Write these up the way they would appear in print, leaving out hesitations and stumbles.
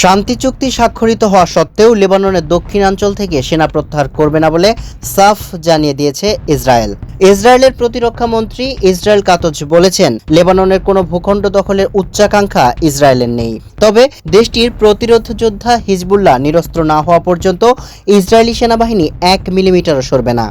শান্তি চুক্তি স্বাক্ষরিত হওয়া সত্ত্বেও লেবাননের দক্ষিণাঞ্চল থেকে সেনা প্রত্যাহার করবে না বলে সাফ জানিয়ে দিয়েছে ইসরায়েল। ইসরায়েলের প্রতিরক্ষা মন্ত্রী ইসরায়েল কাতজ বলেছেন, লেবাননের কোনো ভূখণ্ড দখলের উচ্চাকাঙ্ক্ষা ইসরায়েলের নেই। তবে দেশটির প্রতিরোধ যোদ্ধা হিজবুল্লাহ নিরস্ত্র না হওয়া পর্যন্ত ইসরায়েলি সেনাবাহিনী 1 মিলিমিটারও সরবে না।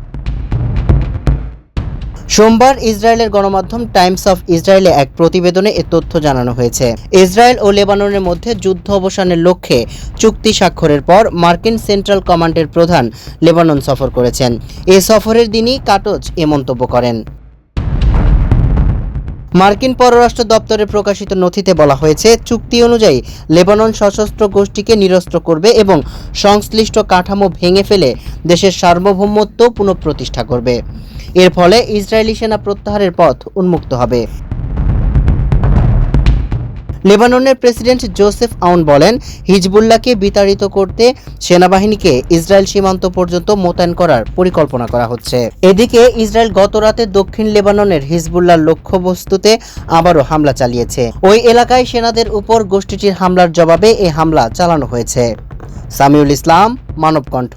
সোমবার ইসরায়েলের গণমাধ্যম টাইমস অফ ইসরায়েলে এক প্রতিবেদনে এ তথ্য জানানো হয়েছে। ইসরায়েল ও লেবাননের মধ্যে যুদ্ধ অবসানের লক্ষ্যে চুক্তি স্বাক্ষরের পর মার্কিন সেন্ট্রাল কমান্ডের প্রধান লেবানন সফর করেছেন। এ সফরের দিনই কাটজ এ মন্তব্য করেন। মার্কিন পররাষ্ট্র দপ্তরে প্রকাশিত নথিতে বলা হয়েছে, চুক্তি অনুযায়ী লেবানন সশস্ত্র গোষ্ঠীকে নিরস্ত্র করবে এবং সংশ্লিষ্ট কাঠামো ভেঙে ফেলে দেশের সার্বভৌমত্ব পুনঃপ্রতিষ্ঠা করবে। এর ফলে ইসরায়েলি সেনা প্রত্যাহারের পথ উন্মুক্ত হবে। লেবাননের প্রেসিডেন্ট জোসেফ আউন বলেন, হিজবুল্লাহকে বিতাড়িত করতে সেনাবাহিনীকে ইসরায়েল সীমান্ত পর্যন্ত মোতায়েন করার পরিকল্পনা করা হচ্ছে। এদিকে ইসরায়েল গত রাতে দক্ষিণ লেবাননের হিজবুল্লাহর লক্ষ্যবস্তুতে আবারও হামলা চালিয়েছে। ওই এলাকায় সেনাদের উপর গোষ্ঠীটির হামলার জবাবে এ হামলা চালানো হয়েছে। সামিউল ইসলাম, মানবকণ্ঠ।